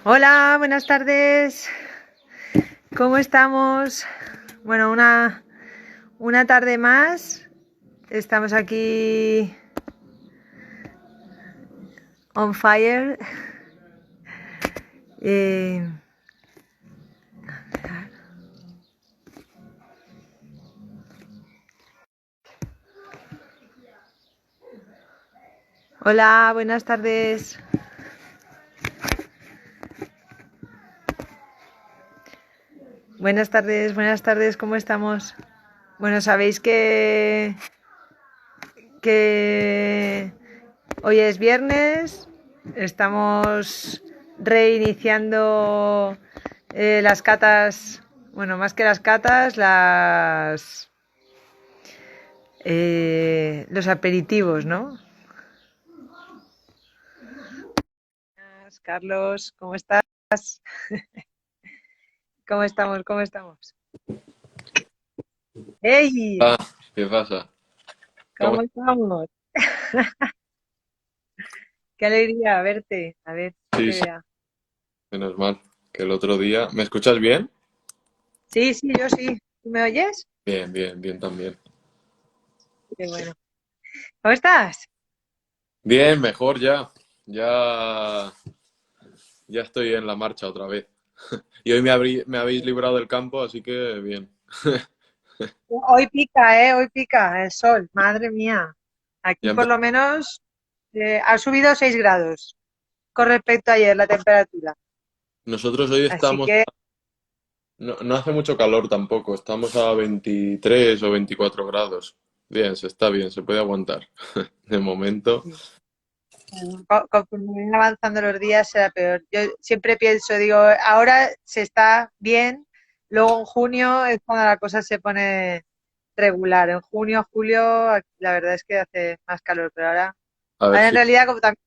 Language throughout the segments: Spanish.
Hola, buenas tardes. ¿Cómo estamos? Bueno, una tarde más. Estamos aquí on fire. Eh, Hola, buenas tardes. Buenas tardes, ¿cómo estamos? Bueno, sabéis que hoy es viernes, estamos reiniciando las catas, bueno, más que las catas, los aperitivos, ¿no? Carlos, ¿cómo estás? ¿Cómo estamos? ¿Cómo estamos? ¡Hey! Ah, ¿qué pasa? ¿Cómo ¿Cómo estamos? Qué alegría verte. A ver, que Sí, te sí, vea. menos mal que el otro día. ¿Me escuchas bien? Sí, sí, yo sí. ¿Tú me oyes? Bien, bien, bien también. Qué bueno. ¿Cómo estás? Bien, mejor ya. Ya, ya estoy en la marcha otra vez. Y hoy me habéis librado del campo, así que bien. Hoy pica, ¿eh? Hoy pica el sol. Madre mía. Aquí Ya por empe- lo menos ha subido 6 grados con respecto a ayer la temperatura. Nosotros hoy Así estamos, que no hace mucho calor tampoco, estamos a 23 o 24 grados. Bien, se está bien, se puede aguantar. De momento. conforme van avanzando los días será peor. Yo siempre pienso, digo, ahora se está bien, luego en junio es cuando la cosa se pone regular. En junio, julio, la verdad es que hace más calor, pero A ver ahora en si realidad como también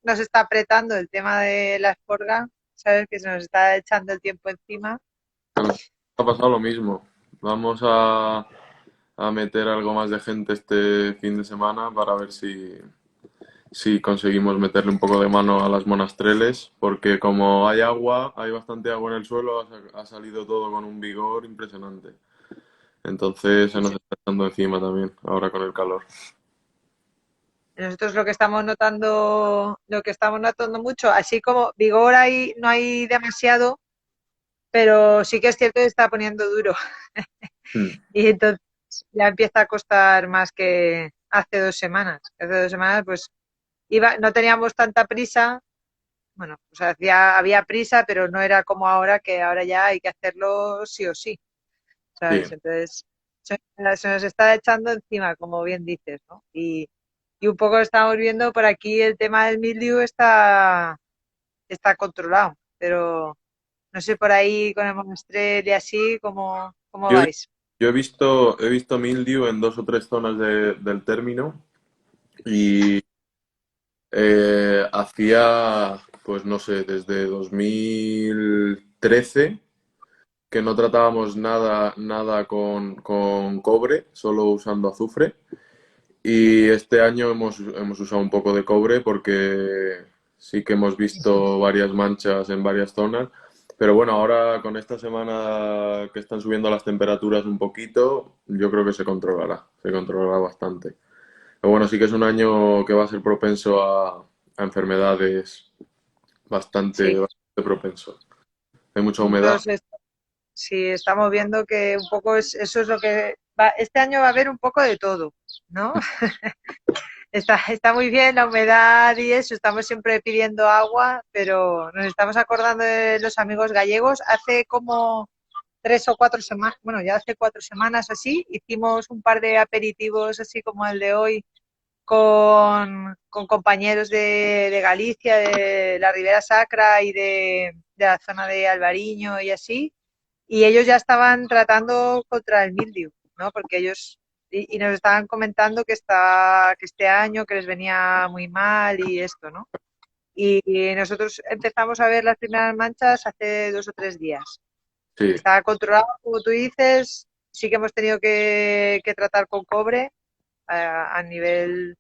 nos está apretando el tema de la esporga, ¿sabes? Que se nos está echando el tiempo encima. ha pasado lo mismo. Vamos a meter algo más de gente este fin de semana para ver si conseguimos meterle un poco de mano a las monastreles, porque como hay agua, hay bastante agua en el suelo, ha salido todo con un vigor impresionante. Entonces se Sí, nos sí. está echando encima también, ahora con el calor. Nosotros lo que estamos notando mucho, así como vigor ahí no hay demasiado, pero sí que es cierto que está poniendo duro. Mm. Y entonces ya empieza a costar más que hace 2 semanas. Hace 2 semanas, pues no teníamos tanta prisa. Bueno, pues había prisa, pero no era como ahora, que ahora ya hay que hacerlo sí o sí, Sí, ¿sabes? Entonces se nos está echando encima, como bien dices, ¿no? Y un poco estamos viendo por aquí el tema del mildew está controlado, pero no sé por ahí con el monastrell y así, ¿cómo yo, vais? yo he visto mildew en dos o tres zonas del término y hacía, pues no sé, desde 2013 que no tratábamos nada con cobre, solo usando azufre. Y este año hemos usado un poco de cobre porque sí que hemos visto varias manchas en varias zonas. Pero bueno, ahora con esta semana que están subiendo las temperaturas un poquito, yo creo que se controlará bastante. Pero bueno, sí que es un año que va a ser propenso a enfermedades Sí, bastante propenso. Hay mucha humedad. nosotros sí estamos viendo que un poco eso es lo que este año va a haber un poco de todo, ¿no? Está muy bien la humedad y eso, estamos siempre pidiendo agua, pero nos estamos acordando de los amigos gallegos. Hace como 3 o 4 semanas, bueno, ya hace 4 semanas así, hicimos un par de aperitivos así como el de hoy con compañeros de Galicia, de la Ribera Sacra y de la zona de Albariño y así, y ellos ya estaban tratando contra el mildiu, ¿no? Porque ellos y nos estaban comentando que este año que les venía muy mal y esto, ¿no? Y nosotros empezamos a ver las primeras manchas hace 2 o 3 días. Sí, Está controlado, como tú dices, sí que hemos tenido que tratar con cobre a nivel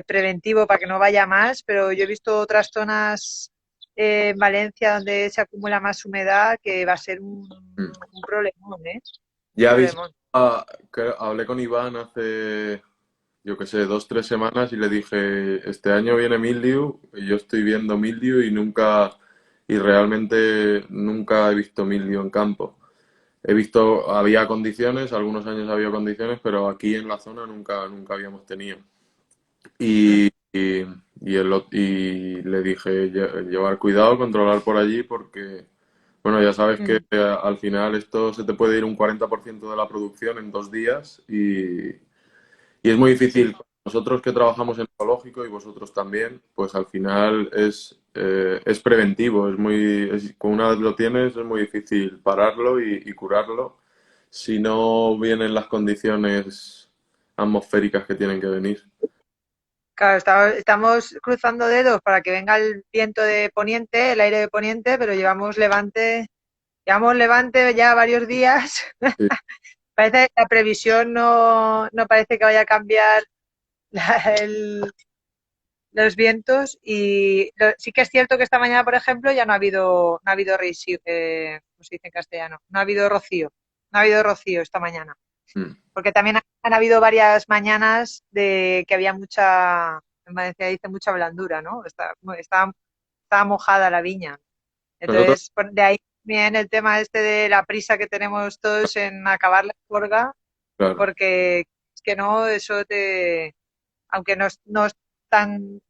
preventivo para que no vaya más, pero yo he visto otras zonas en Valencia, donde se acumula más humedad, que va a ser Mm. un problemón, ¿eh? Un Ya habéis, problemón. hablé con Iván hace, yo qué sé, 2, 3 semanas y le dije, este año viene Mildew y yo estoy viendo Mildew y nunca, y realmente nunca he visto Mildew en campo. He visto, había condiciones, algunos años había condiciones, pero aquí en la zona nunca habíamos tenido. Mm, Y le dije llevar cuidado, controlar por allí, porque, bueno, ya sabes que mm, al final esto se te puede ir un 40% de la producción en 2 días y es muy sí. difícil. Nosotros que trabajamos en ecológico y vosotros también, pues al final es preventivo, con una vez lo tienes es muy difícil pararlo y curarlo si no vienen las condiciones atmosféricas que tienen que venir. Claro, estamos cruzando dedos para que venga el viento de poniente, el aire de poniente, pero llevamos levante ya varios días. Sí, Parece que la previsión no parece que vaya a cambiar la- el- los vientos y sí que es cierto que esta mañana, por ejemplo, ya no ha habido ¿cómo se dice en castellano? No ha habido rocío, no ha habido rocío esta mañana, mm. porque también han habido varias mañanas de que había en Valencia dice mucha blandura, ¿no? Estaba mojada la viña. Nosotros, Entonces, de ahí viene el tema este de la prisa que tenemos todos en acabar la jorga, claro, porque es que no, aunque no es tan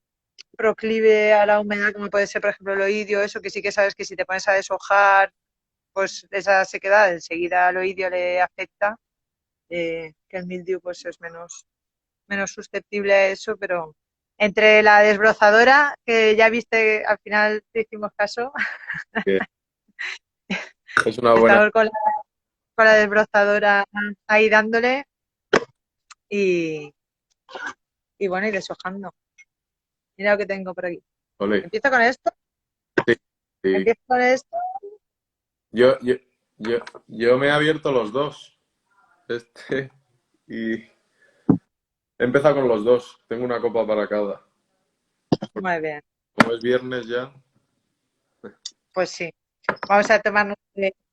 proclive a la humedad como puede ser, por ejemplo, el oidio, eso que sí que sabes que si te pones a deshojar, pues esa sequedad enseguida al oidio le afecta, que el mildiu pues es menos susceptible a eso, pero entre la desbrozadora, que ya viste, al final te hicimos caso, que es una buena. estamos con la desbrozadora ahí dándole y, y bueno, y deshojando. Mira lo que tengo por aquí. Ole. Empiezo con esto, Sí, sí. empiezo con esto. Yo, yo, yo me he abierto los dos. Este, y he empezado con los dos. Tengo una copa para cada. Muy bien, Como es viernes ya, pues sí. Vamos a tomarnos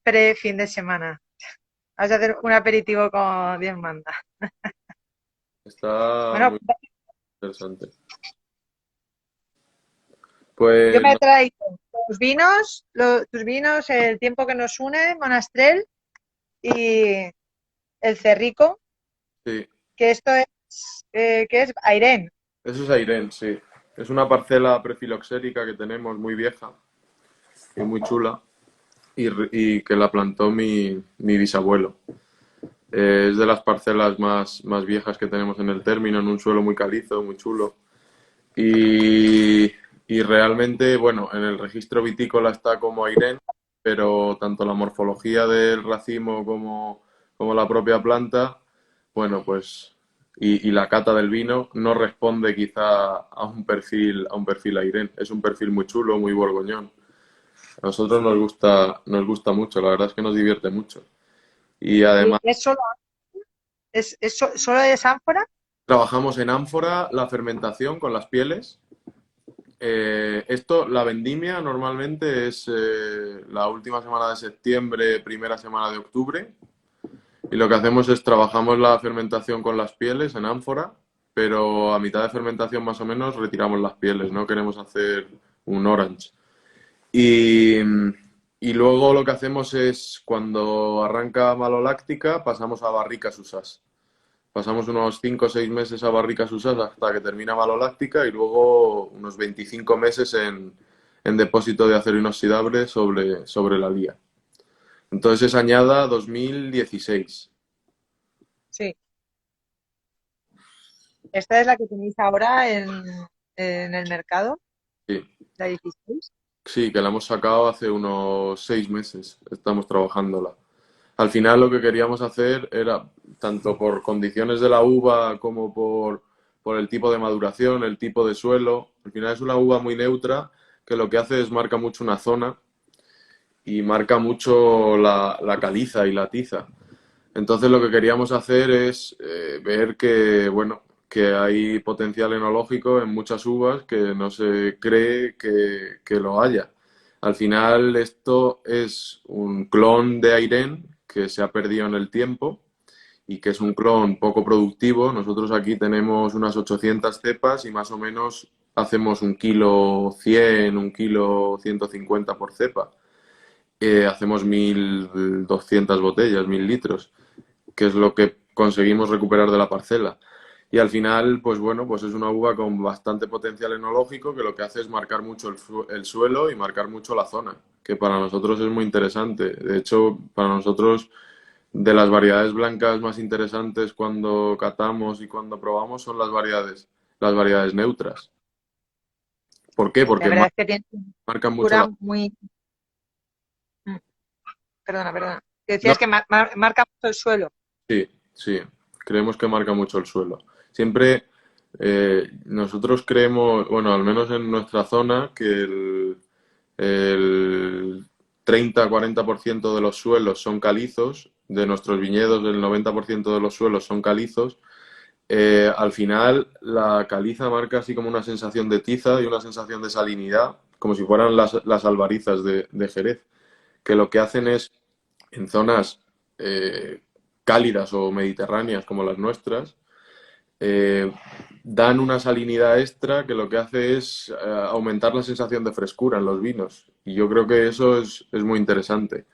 pre-fin de semana. Vamos a hacer un aperitivo como Dios manda. está Bueno, muy interesante. yo Pues me he traído tus vinos, el tiempo que nos une, Monastrell y el Cerrico, sí, que esto que es Airén. eso es Airén, sí. Es una parcela prefiloxérica que tenemos muy vieja y muy chula y que la plantó mi bisabuelo. Es de las parcelas más viejas que tenemos en el término, en un suelo muy calizo, muy chulo. Y, y realmente, bueno, en el registro vitícola está como Airén, pero tanto la morfología del racimo como la propia planta, bueno, pues, y la cata del vino no responde quizá a un perfil Airén. Es un perfil muy chulo, muy borgoñón. A nosotros nos gusta mucho, la verdad es que nos divierte mucho. Y ¿Y además solo de Sánfora? trabajamos en ánfora la fermentación con las pieles. La vendimia normalmente es la última semana de septiembre, primera semana de octubre. Y lo que hacemos es trabajamos la fermentación con las pieles en ánfora, pero a mitad de fermentación más o menos retiramos las pieles, no queremos hacer un orange. Y, y luego lo que hacemos es, cuando arranca maloláctica, pasamos a barricas usas. Pasamos unos 5 o 6 meses a barricas usadas hasta que termina maloláctica y luego unos 25 meses en depósito de acero inoxidable sobre la lía. Entonces es añada 2016. Sí. Esta es la que tenéis ahora en el mercado, Sí, la 16. sí, que la hemos sacado hace unos 6 meses. Estamos trabajándola. Al final lo que queríamos hacer era, tanto por condiciones de la uva como por el tipo de maduración, el tipo de suelo, al final es una uva muy neutra que lo que hace es marca mucho una zona y marca mucho la caliza y la tiza. Entonces lo que queríamos hacer es ver que, bueno, que hay potencial enológico en muchas uvas que no se cree que lo haya. Al final esto es un clon de Airen que se ha perdido en el tiempo y que es un clon poco productivo. Nosotros aquí tenemos unas 800 cepas y más o menos hacemos 1,1 kg, 1,150 kg por cepa. Hacemos 1.200 botellas, 1.000 litros, que es lo que conseguimos recuperar de la parcela. Y al final, pues bueno, pues es una uva con bastante potencial enológico que lo que hace es marcar mucho el suelo y marcar mucho la zona, que para nosotros es muy interesante. De hecho, para nosotros, de las variedades blancas más interesantes cuando catamos y cuando probamos son las variedades neutras. ¿Por qué? La Porque verdad es que tiene una marcan mucho textura la... muy... Perdona, perdona. Que No, decías que marca mucho el suelo. sí, sí, creemos que marca mucho el suelo. Siempre nosotros creemos, bueno, al menos en nuestra zona, que el 30-40% de los suelos son calizos, de nuestros viñedos el 90% de los suelos son calizos. Al final la caliza marca así como una sensación de tiza y una sensación de salinidad, como si fueran las albarizas de Jerez, que lo que hacen es en zonas eh, cálidas o mediterráneas como las nuestras, eh, dan una salinidad extra que lo que hace es aumentar la sensación de frescura en los vinos. Y yo creo que eso es muy interesante.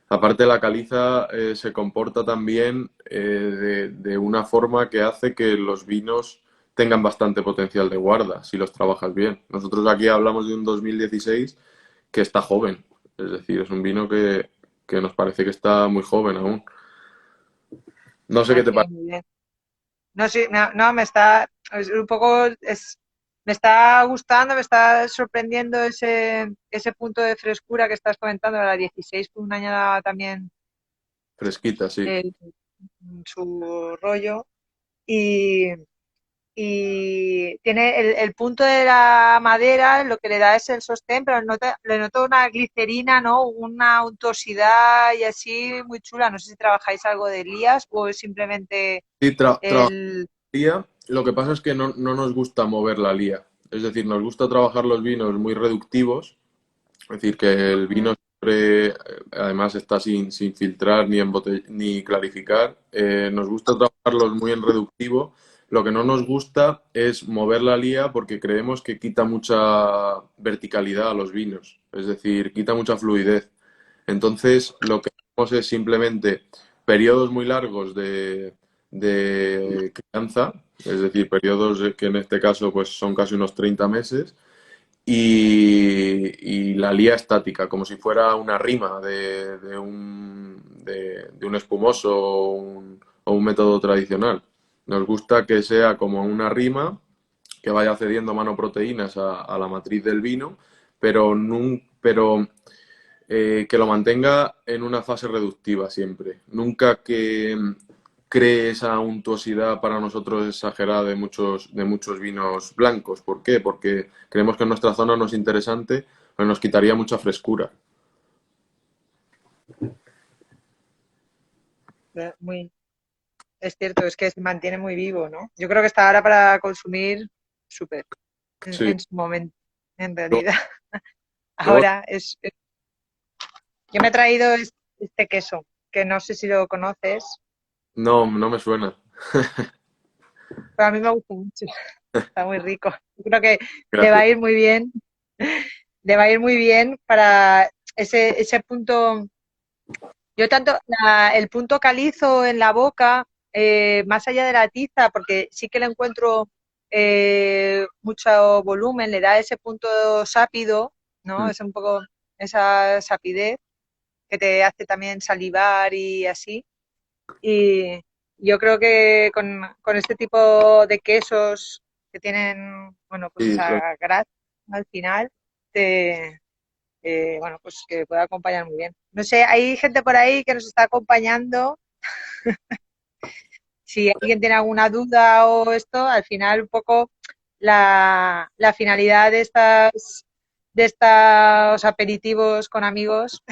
Aparte, la caliza se comporta también de una forma que hace que los vinos tengan bastante potencial de guarda, si los trabajas bien. Nosotros aquí hablamos de un 2016 que está joven, es decir, es un vino que nos parece que está muy joven aún. No sé qué te Ok, parece. muy bien. No, sí, no, no, me está, es un poco, me está gustando, me está sorprendiendo ese punto de frescura que estás comentando. La 16 fue un año también Fresquita, sí. eh, su rollo y, y tiene el punto de la madera, lo que le da es el sostén, pero le noto una glicerina, ¿no? Una untuosidad y así muy chula. No sé si trabajáis algo de Elías o es simplemente Sí, el... lía. Lo que pasa es que no nos gusta mover la lía. Es decir, nos gusta trabajar los vinos muy reductivos. Es decir, que el vino siempre, además, está sin filtrar ni, ni clarificar. Nos gusta trabajarlos muy en reductivo. Lo que no nos gusta es mover la lía porque creemos que quita mucha verticalidad a los vinos. Es decir, quita mucha fluidez. Entonces, lo que hacemos es simplemente periodos muy largos de crianza, es decir, periodos que en este caso pues, son casi unos 30 meses, y la lía estática, como si fuera una rima de un espumoso o un método tradicional. Nos gusta que sea como una rima que vaya cediendo manoproteínas a la matriz del vino, pero que lo mantenga en una fase reductiva siempre. Nunca que cree esa untuosidad para nosotros exagerada de muchos vinos blancos. ¿Por qué? Porque creemos que en nuestra zona no es interesante, pero nos quitaría mucha frescura. muy, es cierto, es que se mantiene muy vivo, ¿no? Yo creo que está ahora para consumir súper Sí. en su momento, en Luego, realidad. luego- Ahora yo me he traído este queso, que no sé si lo conoces, no me suena. pero a mí me gusta mucho, está muy rico. Yo creo que le va Gracias. a ir muy bien, le va a ir muy bien para ese punto. Yo tanto el punto calizo en la boca, más allá de la tiza, porque sí que le encuentro mucho volumen, le da ese punto sápido, ¿no? Mm. Es un poco esa sapidez que te hace también salivar y así. Y yo creo que con este tipo de quesos que tienen, bueno, pues Sí, esa grasa al final, te, bueno, pues que pueda acompañar muy bien. No sé, hay gente por ahí que nos está acompañando. Si alguien tiene alguna duda o esto, al final un poco la finalidad de estos aperitivos con amigos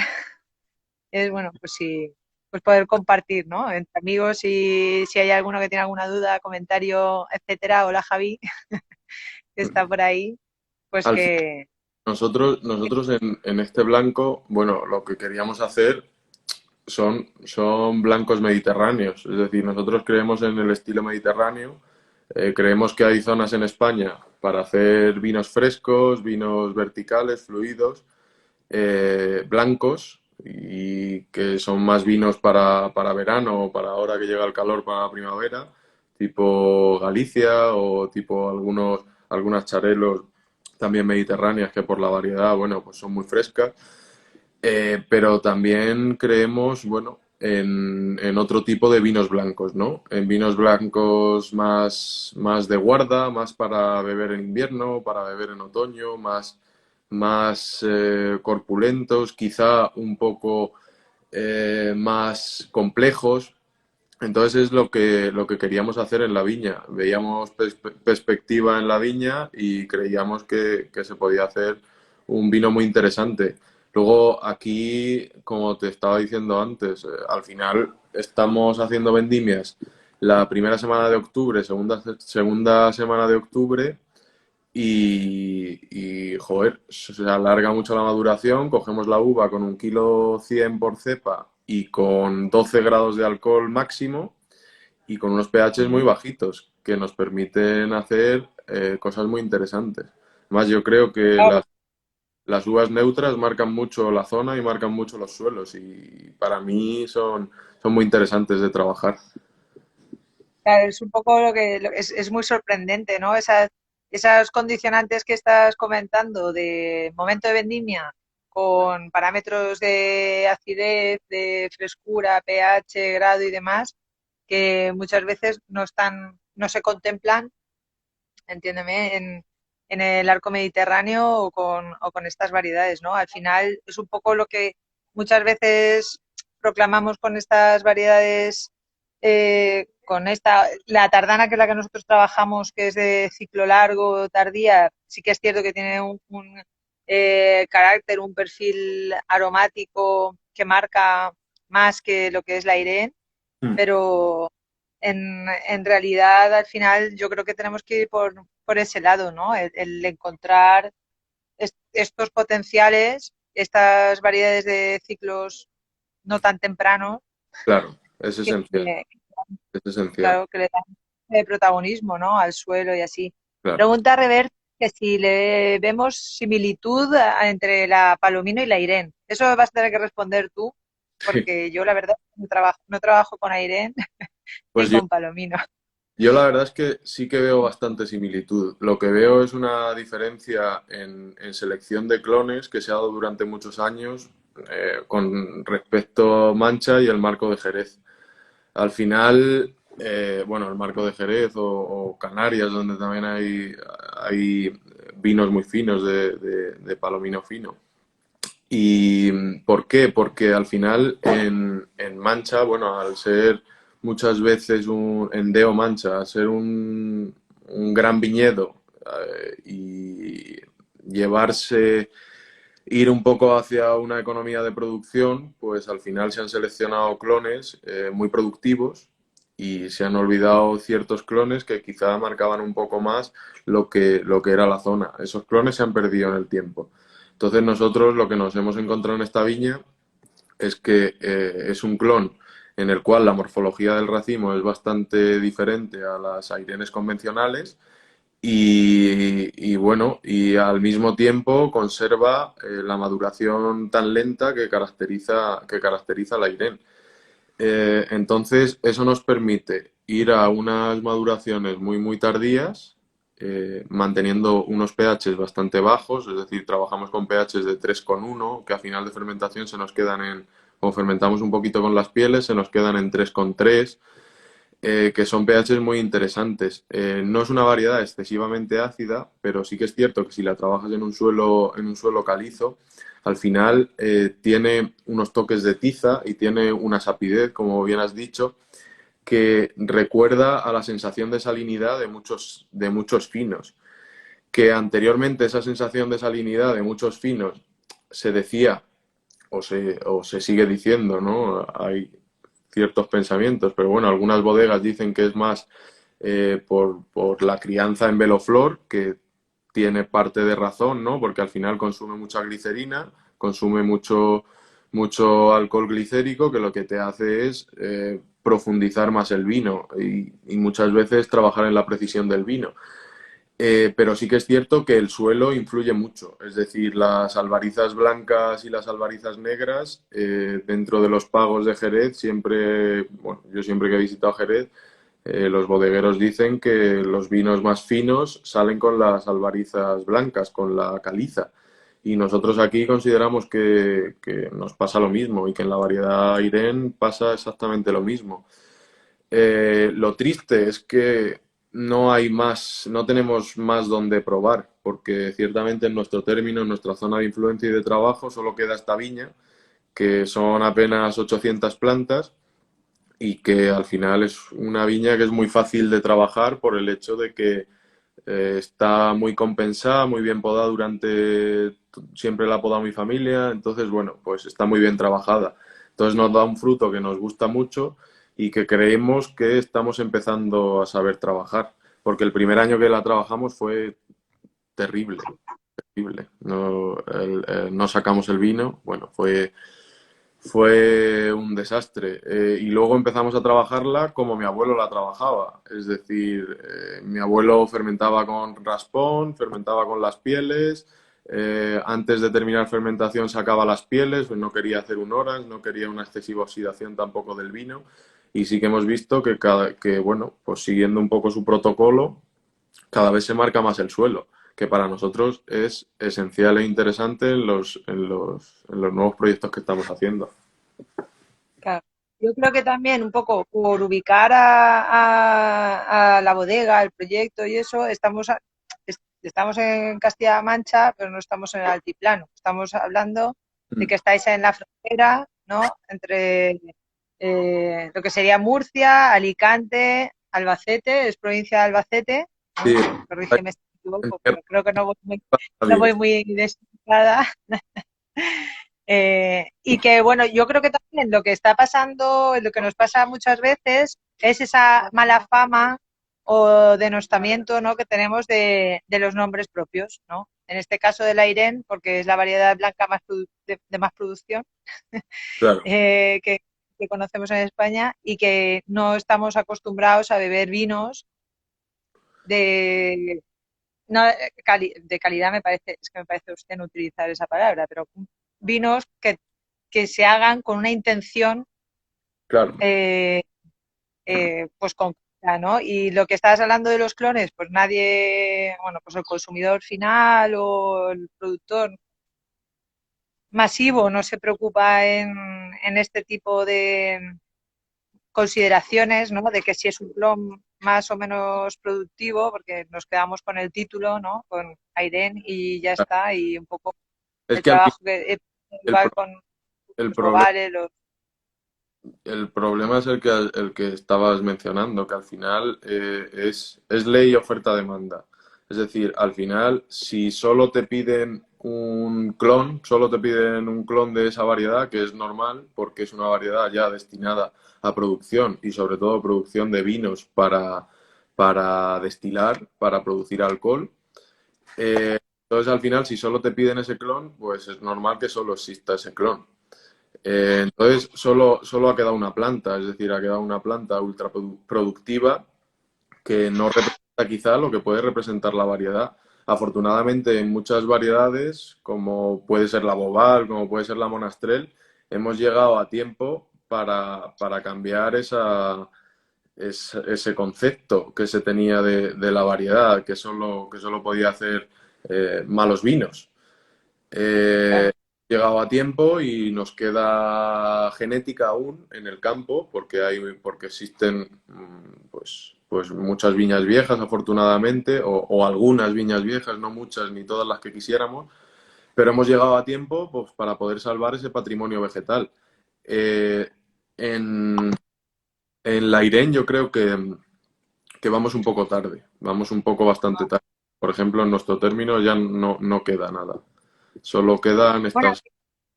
es, bueno, pues sí, pues poder compartir, ¿no? Entre amigos y si hay alguno que tiene alguna duda, comentario, etcétera. Hola Javi, que está por ahí, pues al que... nosotros en este blanco, bueno, lo que queríamos hacer son blancos mediterráneos. Es decir, nosotros creemos en el estilo mediterráneo. Creemos que hay zonas en España para hacer vinos frescos, vinos verticales, fluidos, blancos, y que son más vinos para verano o para ahora que llega el calor, para la primavera, tipo Galicia o tipo algunas charelos también mediterráneas que por la variedad, bueno, pues son muy frescas. Pero también creemos, bueno, en otro tipo de vinos blancos, ¿no? En vinos blancos más de guarda, más para beber en invierno, para beber en otoño, más corpulentos, quizá un poco más complejos. Entonces es lo que queríamos hacer en la viña. Veíamos perspectiva en la viña y creíamos que se podía hacer un vino muy interesante. Luego aquí, como te estaba diciendo antes, al final estamos haciendo vendimias la primera semana de octubre, segunda semana de octubre, joder, se alarga mucho la maduración. Cogemos la uva con 1,1 kg por cepa y con 12 grados de alcohol máximo y con unos pHs muy bajitos que nos permiten hacer cosas muy interesantes. Más yo creo que Claro, las uvas neutras marcan mucho la zona y marcan mucho los suelos, y para mí son muy interesantes de trabajar. claro, es un poco es muy sorprendente, ¿no? Esas condicionantes que estás comentando de momento de vendimia con parámetros de acidez, de frescura, pH, grado y demás, que muchas veces no se contemplan, entiéndeme, en el arco mediterráneo o con estas variedades, ¿no? Al final es un poco lo que muchas veces proclamamos con estas variedades, la tardana, que es la que nosotros trabajamos, que es de ciclo largo, tardía. Sí que es cierto que tiene un carácter, un perfil aromático que marca más que lo que es la Irene, Mm. pero en realidad al final yo creo que tenemos que ir por ese lado, ¿no? El encontrar estos potenciales, estas variedades de ciclos no tan tempranos Claro, es que, esencial, es esencial, claro, que le dan protagonismo, ¿no? Al suelo y así. claro. Pregunta Revert que si le vemos similitud entre la Palomino y la Irene. Eso vas a tener que responder tú, porque yo la verdad no trabajo con Irene ni Pues yo, con Palomino. yo la verdad es que sí que veo bastante similitud. Lo que veo es una diferencia en selección de clones que se ha dado durante muchos años con respecto a Mancha y el marco de Jerez. Al final, bueno, el marco de Jerez o Canarias, donde también hay vinos muy finos de palomino fino. ¿Y por qué? Porque al final en Mancha, bueno, al ser muchas veces en Deo Mancha, al ser un gran viñedo y llevarse, ir un poco hacia una economía de producción, pues al final se han seleccionado clones muy productivos y se han olvidado ciertos clones que quizá marcaban un poco más lo que era la zona. Esos clones se han perdido en el tiempo. Entonces nosotros lo que nos hemos encontrado en esta viña es que es un clon en el cual la morfología del racimo es bastante diferente a las airenes convencionales y bueno, y al mismo tiempo conserva la maduración tan lenta que caracteriza la Irene. Entonces, eso nos permite ir a unas maduraciones muy tardías, manteniendo unos pHs bastante bajos, es decir, trabajamos con pHs de 3,1, que a final de fermentación se nos quedan como fermentamos un poquito con las pieles, se nos quedan en 3,3, que son pHs muy interesantes. No es una variedad excesivamente ácida, pero sí que es cierto que si la trabajas en un suelo calizo, al final tiene unos toques de tiza y tiene una sapidez, como bien has dicho, que recuerda a la sensación de salinidad de muchos finos, que anteriormente esa sensación de salinidad de muchos finos se decía o se sigue diciendo, ¿no? Hay ciertos pensamientos, pero bueno, algunas bodegas dicen que es más por la crianza en veloflor, que tiene parte de razón, ¿no? Porque al final consume mucha glicerina, consume mucho alcohol glicérico, que lo que te hace es profundizar más el vino y muchas veces trabajar en la precisión del vino. Pero sí que es cierto que el suelo influye mucho, es decir, las albarizas blancas y las albarizas negras, dentro de los pagos de Jerez, siempre, bueno, yo siempre que he visitado Jerez, los bodegueros dicen que los vinos más finos salen con las albarizas blancas, con la caliza. Y nosotros aquí consideramos que nos pasa lo mismo y que en la variedad Irene pasa exactamente lo mismo. Lo triste es que no hay más, no tenemos más donde probar, porque ciertamente en nuestro término, en nuestra zona de influencia y de trabajo, solo queda esta viña, que son apenas 800 plantas y que al final es una viña que es muy fácil de trabajar por el hecho de que está muy compensada, muy bien podada siempre la ha podado mi familia, entonces bueno, pues está muy bien trabajada. Entonces nos da un fruto que nos gusta mucho y que creemos que estamos empezando a saber trabajar, porque el primer año que la trabajamos fue terrible, terrible. No sacamos el vino, bueno, fue un desastre. Y luego empezamos a trabajarla como mi abuelo la trabajaba. Es decir, mi abuelo fermentaba con raspón, fermentaba con las pieles. Antes de terminar fermentación sacaba las pieles, pues no quería hacer un orange, no quería una excesiva oxidación tampoco del vino. Y sí que hemos visto que bueno, pues siguiendo un poco su protocolo, cada vez se marca más el suelo, que para nosotros es esencial e interesante en los nuevos proyectos que estamos haciendo. Claro. Yo creo que también un poco por ubicar a la bodega, el proyecto y eso, estamos en Castilla-La Mancha, pero no estamos en el altiplano. Estamos hablando de Mm. que estáis en la frontera, ¿no? Entre lo que sería Murcia, Alicante, Albacete, es provincia de Albacete, Sí, ¿no? Corrígeme si me en equivoco, tierra pero creo que no voy muy, no nadie. voy muy desubicada. Y que, bueno, yo creo que también lo que está pasando, lo que nos pasa muchas veces, es esa mala fama o denostamiento, ¿no?, que tenemos de los nombres propios, ¿no? En este caso del Airén, porque es la variedad blanca de más producción Claro, que conocemos en España y que no estamos acostumbrados a beber vinos de, no, de calidad, me parece, es que me parece obsceno utilizar esa palabra, pero vinos que se hagan con una intención claro. eh, pues concreta, ¿no? Y lo que estabas hablando de los clones, pues nadie, bueno, pues el consumidor final o el productor masivo no se preocupa en este tipo de consideraciones, ¿no? De que si es un clon más o menos productivo, porque nos quedamos con el título, ¿no? Con Airén y ya está, y un poco Es el que al final trabajo que el, igual pro- con el los problema, bogales, los... el problema es el que estabas mencionando, que al final es ley oferta-demanda. Es decir, al final, si solo te piden un clon de esa variedad, que es normal, porque es una variedad ya destinada a producción y sobre todo producción de vinos para destilar, para producir alcohol. Entonces, al final, si solo te piden ese clon, pues es normal que solo exista ese clon. Entonces, solo ha quedado una planta, es decir, ha quedado una planta ultra productiva que no representa quizá lo que puede representar la variedad. Afortunadamente, en muchas variedades, como puede ser la Bobal, como puede ser la Monastrell, hemos llegado a tiempo para cambiar ese concepto que se tenía de la variedad, que solo podía hacer malos vinos. Claro, Llegado a tiempo y nos queda genética aún en el campo porque existen pues muchas viñas viejas afortunadamente o algunas viñas viejas, no muchas ni todas las que quisiéramos, pero hemos llegado a tiempo pues, para poder salvar ese patrimonio vegetal. Eh, en, en la Irene yo creo que vamos un poco tarde, vamos un poco bastante tarde. Por ejemplo, en nuestro término ya no queda nada. Solo quedan bueno, lo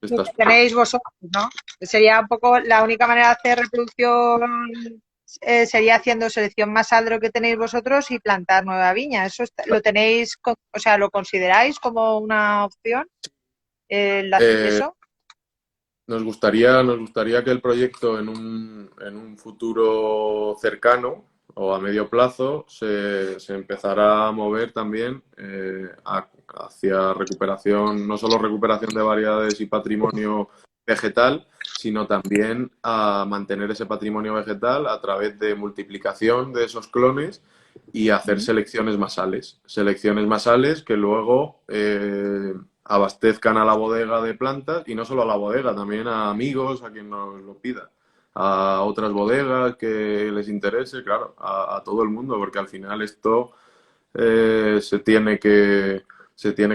estas. que tenéis vosotros, ¿no? Sería un poco la única manera de hacer reproducción sería haciendo selección masal de lo que tenéis vosotros y plantar nueva viña. ¿Eso lo tenéis, o sea, lo consideráis como una opción? Eh, ¿Eso? nos gustaría que el proyecto en un futuro cercano o a medio plazo se empezara a mover también hacia recuperación, no solo recuperación de variedades y patrimonio vegetal, sino también a mantener ese patrimonio vegetal a través de multiplicación de esos clones y hacer selecciones masales que luego abastezcan a la bodega de plantas y no solo a la bodega, también a amigos, a quien nos lo pida, a otras bodegas que les interese, claro, a todo el mundo, porque al final esto se se tiene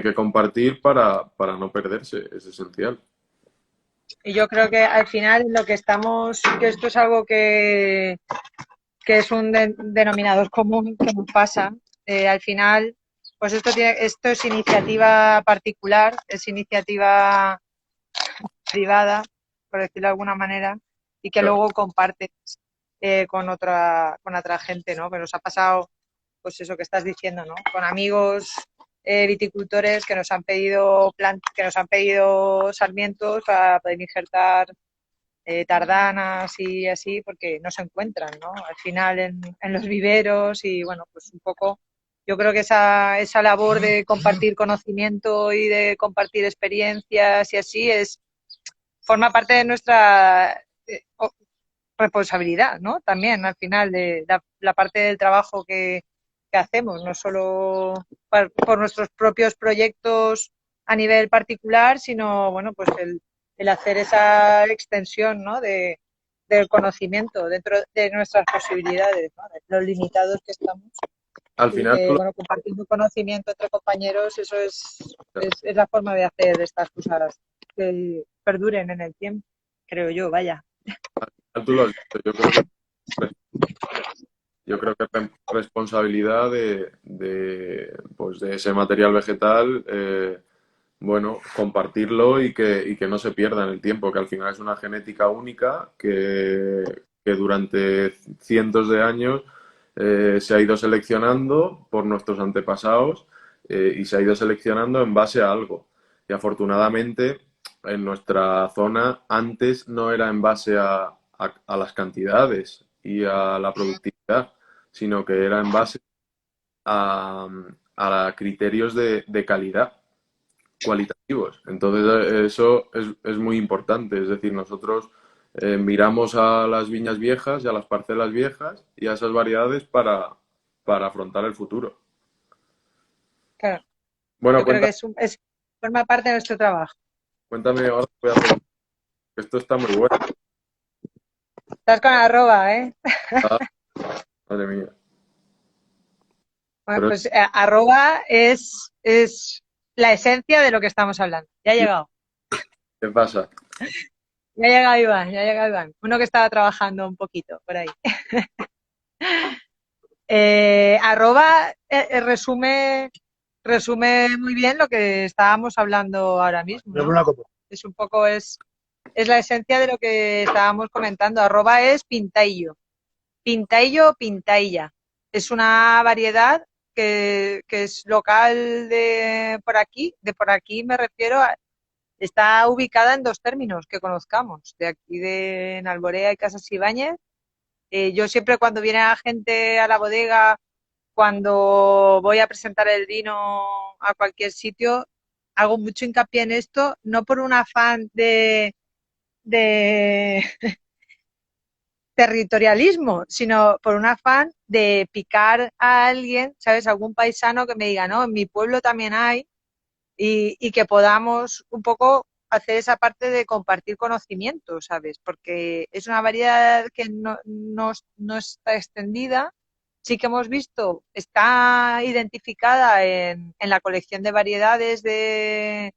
que compartir para no perderse, es esencial. Y yo creo que al final lo que estamos, que esto es algo que es un denominador común que nos pasa. Al final, pues esto es iniciativa particular, es iniciativa privada, por decirlo de alguna manera, y que Claro. luego compartes con otra gente, ¿no? Que nos ha pasado, pues eso que estás diciendo, ¿no? Con amigos viticultores que nos han pedido que nos han pedido sarmientos para poder injertar tardanas y así, porque no se encuentran, ¿no? Al final en los viveros y bueno, pues un poco, yo creo que esa labor de compartir conocimiento y de compartir experiencias y así forma parte de nuestra responsabilidad, ¿no? También al final de la parte del trabajo que hacemos, no solo por nuestros propios proyectos a nivel particular, sino bueno, pues el hacer esa extensión, ¿no? Del conocimiento dentro de nuestras posibilidades, ¿no? De los limitados que estamos. Al Y final, que, bueno, compartiendo conocimiento entre compañeros, eso es la forma de hacer estas cosas que perduren en el tiempo, creo yo, vaya. tú lo has dicho, yo creo que es responsabilidad pues de ese material vegetal, bueno, compartirlo y que no se pierda en el tiempo, que al final es una genética única que durante cientos de años se ha ido seleccionando por nuestros antepasados y se ha ido seleccionando en base a algo. Y afortunadamente en nuestra zona antes no era en base a las cantidades y a la productividad, sino que era en base a, a criterios de calidad cualitativos. Entonces, eso es muy importante. Es decir, nosotros miramos a las viñas viejas y a las parcelas viejas y a esas variedades para afrontar el futuro. Claro, Bueno, yo creo que forma parte de nuestro trabajo. cuéntame ahora, voy a preguntar, esto está muy bueno. Estás con arroba, ¿eh? Ah, madre mía. Bueno, Pero, pues arroba es la esencia de lo que estamos hablando. Ya ha llegado. ¿qué pasa? Ya ha llegado Iván, ya ha llegado Iván. Uno que estaba trabajando un poquito por ahí. Arroba resume muy bien lo que estábamos hablando ahora mismo, ¿no? Es un poco, es la esencia de lo que estábamos comentando. Arroba es pintaillo. Pintaillo o pintailla. Es una variedad que es local de por aquí me refiero está ubicada en dos términos que conozcamos, de aquí de Alborea y Casas Ibáñez. Yo siempre cuando viene la gente a la bodega, cuando voy a presentar el vino a cualquier sitio, hago mucho hincapié en esto, no por un afán de territorialismo, sino por un afán de picar a alguien, ¿sabes? Algún paisano que me diga, no, en mi pueblo también hay, y que podamos un poco hacer esa parte de compartir conocimiento, ¿sabes? Porque es una variedad que no está extendida. Sí que hemos visto, está identificada en la colección de variedades de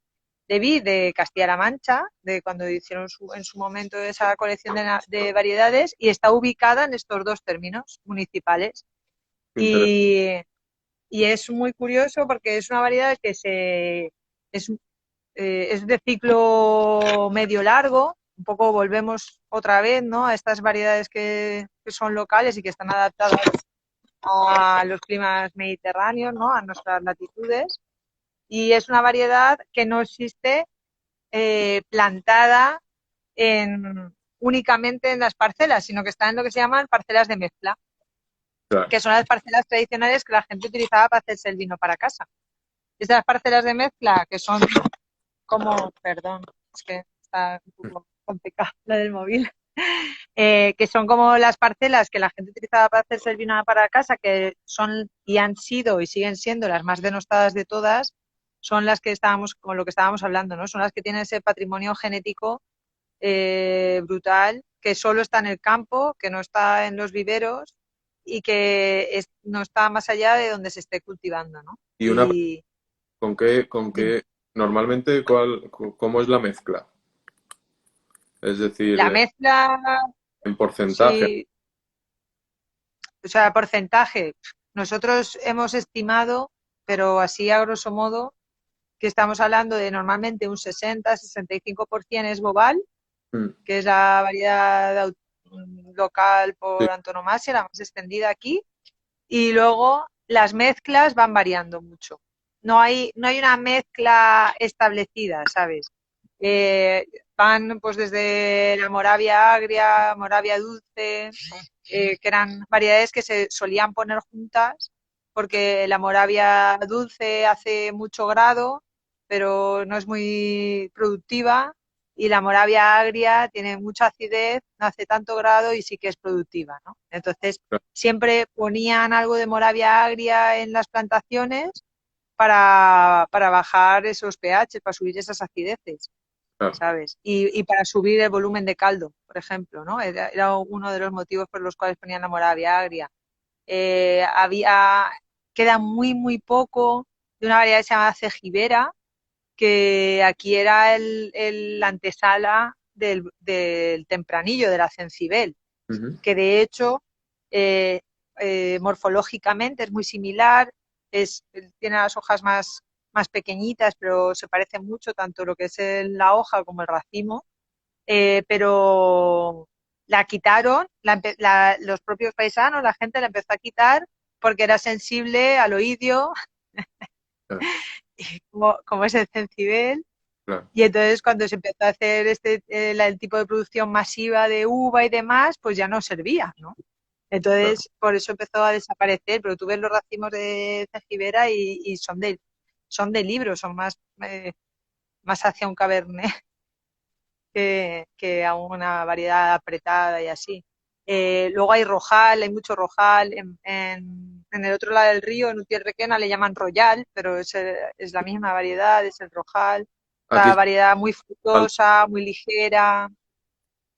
vid de Castilla-La Mancha, de cuando hicieron en su momento esa colección de variedades, y está ubicada en estos dos términos municipales. Y, y es muy curioso porque es una variedad que es de ciclo medio largo, un poco volvemos otra vez, ¿no? A estas variedades que son locales y que están adaptadas a los climas mediterráneos, ¿no? A nuestras latitudes. Y es una variedad que no existe plantada únicamente en las parcelas, sino que está en lo que se llaman parcelas de mezcla, Claro. que son las parcelas tradicionales que la gente utilizaba para hacerse el vino para casa. Estas parcelas de mezcla, que son como, perdón, es que está un poco complicado la del móvil, que son como las parcelas que la gente utilizaba para hacerse el vino para casa, que son y han sido y siguen siendo las más denostadas de todas, son las que estábamos, con lo que estábamos hablando, ¿no? Son las que tienen ese patrimonio genético brutal, que solo está en el campo, que no está en los viveros y que no está más allá de donde se esté cultivando, ¿no? Y una, Y con dime, qué, normalmente, cómo es la mezcla? Es decir, la mezcla, en porcentaje. sí, o sea, porcentaje. Nosotros hemos estimado, pero así a grosso modo, que estamos hablando de normalmente un 60-65% es Bobal, Mm, que es la variedad local sí, por antonomasia, la más extendida aquí, y luego las mezclas van variando mucho. No hay una mezcla establecida, ¿sabes? Eh, Van pues desde la Moravia agria, Moravia dulce, que eran variedades que se solían poner juntas porque la Moravia dulce hace mucho grado, pero no es muy productiva, y la Moravia agria tiene mucha acidez, no hace tanto grado y sí que es productiva, ¿no? Entonces, claro, siempre ponían algo de Moravia agria en las plantaciones para bajar esos pH, para subir esas acideces, claro. ¿sabes? Y para subir el volumen de caldo, por ejemplo, ¿no? Era uno de los motivos por los cuales ponían la Moravia agria. Había, queda muy, muy poco de una variedad que se llama cejibera, que aquí era la antesala del tempranillo, de la cencibel, Ujú. que de hecho eh, morfológicamente es muy similar, tiene las hojas más pequeñitas, pero se parece mucho tanto lo que es la hoja como el racimo, pero la quitaron, los propios paisanos, la gente la empezó a quitar porque era sensible al oidio, Claro, como es el cencibel. claro, Y entonces cuando se empezó a hacer el tipo de producción masiva de uva y demás, pues ya no servía, ¿no? claro. Entonces por eso empezó a desaparecer, pero tú ves los racimos de cejibera y son de libro, son más hacia un cabernet que a una variedad apretada y así. Luego hay rojal, hay mucho rojal. En el otro lado del río, en Utiel-Requena, le llaman royal, pero es la misma variedad, es el rojal. Aquí, Esta variedad muy igual. frutosa, muy ligera,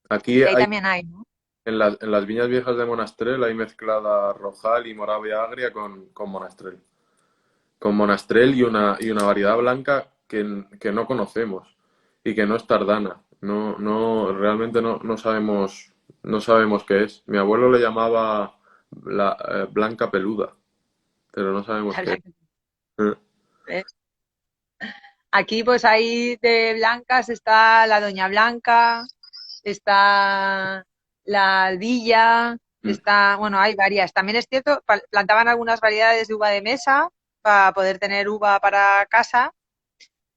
Aquí y ahí hay, también hay, ¿no? en las viñas viejas de Monastrell hay mezclada Rojal y Moravia Agria con Monastrell. Con Monastrell y una variedad blanca que no conocemos y que no es tardana. No, no, realmente no sabemos, no sabemos qué es. Mi abuelo le llamaba la blanca peluda, pero no sabemos qué es. Eh, Aquí pues hay de blancas, está la Doña Blanca, está la Albilla, mm, bueno, hay varias. También es cierto, plantaban algunas variedades de uva de mesa para poder tener uva para casa,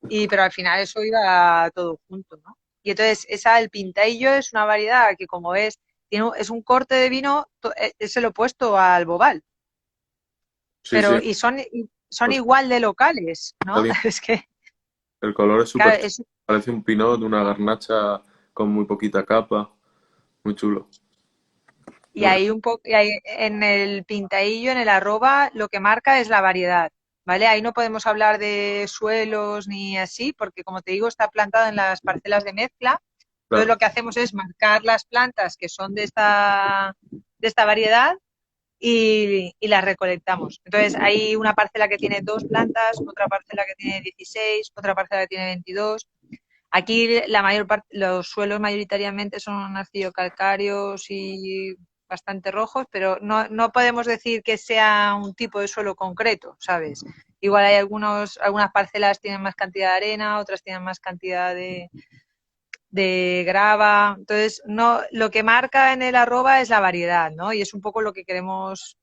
pero al final eso iba todo junto, ¿no? Y entonces el Pintaillo es una variedad que, como ves, es un corte de vino, es el opuesto al Bobal, Sí, sí, pero son pues igual de locales, ¿no? Es que, el color es súper claro, chulo. Parece un pinot, una garnacha con muy poquita capa. Muy chulo. y Muy ahí un poco, en el pintaillo, en el arroba, lo que marca es la variedad, ¿vale? Ahí no podemos hablar de suelos ni así, porque como te digo, está plantado en las parcelas de mezcla. Entonces claro. lo que hacemos es marcar las plantas que son de esta variedad y las recolectamos. Entonces hay una parcela que tiene 2 plantas, otra parcela que tiene 16, otra parcela que tiene 22. Aquí la mayor parte, los suelos mayoritariamente son arcillo-calcáreos y bastante rojos, pero no podemos decir que sea un tipo de suelo concreto, ¿sabes? Igual hay algunas parcelas tienen más cantidad de arena, otras tienen más cantidad de grava. Entonces, no, lo que marca en el arroba es la variedad, ¿no? Y es un poco lo que queremos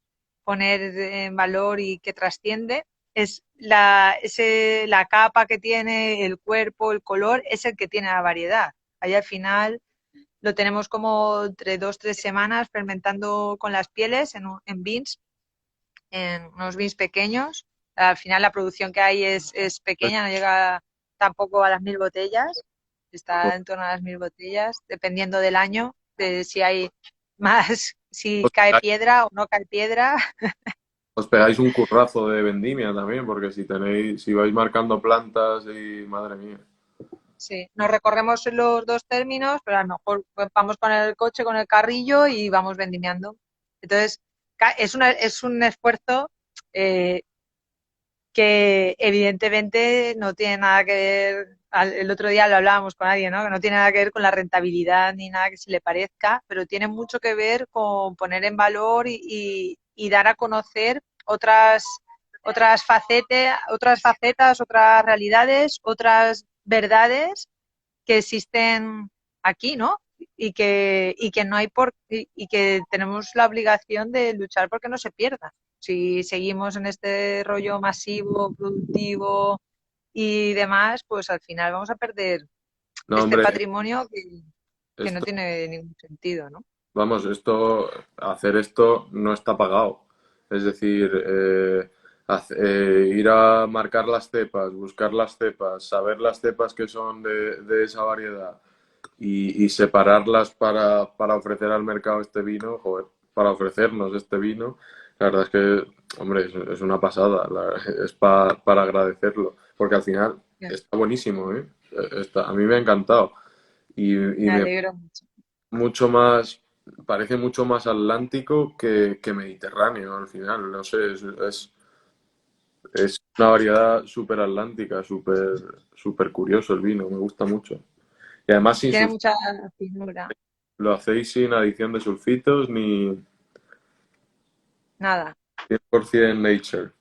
poner en valor y que trasciende. Es la capa que tiene, el cuerpo, el color, es el que tiene la variedad. Ahí al final lo tenemos como entre 2 o 3 semanas fermentando con las pieles en beans, en unos beans pequeños. Al final la producción que hay es pequeña, no llega tampoco a las 1000 botellas, está en torno a las 1000 botellas, dependiendo del año, de si hay más, si Os cae pegáis, piedra o no cae piedra. os pegáis un currazo de vendimia también, porque si vais marcando plantas y madre mía. Sí, nos recorremos los dos términos, pero a lo mejor pues, vamos con el coche, con el carrillo y vamos vendimiando. Entonces, es un esfuerzo eh, que evidentemente no tiene nada que ver, el otro día lo hablábamos con alguien, ¿no? Que no tiene nada que ver con la rentabilidad ni nada que se le parezca, pero tiene mucho que ver con poner en valor y dar a conocer otras facetas, otras realidades, otras verdades que existen aquí, ¿no? Y que no hay y que tenemos la obligación de luchar porque no se pierda. Si seguimos en este rollo masivo, productivo y demás, pues al final vamos a perder No, este hombre, patrimonio que no esto, tiene ningún sentido, ¿no? vamos, hacer esto no está pagado. Es decir, ir a marcar las cepas, buscar las cepas, saber las cepas que son de esa variedad y separarlas para ofrecer al mercado este vino, joder, para ofrecernos este vino, la verdad es que, hombre, es una pasada, es para agradecerlo, porque al final está buenísimo, ¿eh? A mí me ha encantado y Me me alegro mucho. mucho más, parece mucho más atlántico que mediterráneo al final, no sé, es una variedad súper atlántica, súper curioso el vino, me gusta mucho. Y además sin Tiene sulfitos. mucha finura. Lo hacéis sin adición de sulfitos ni Nada. 100% nature.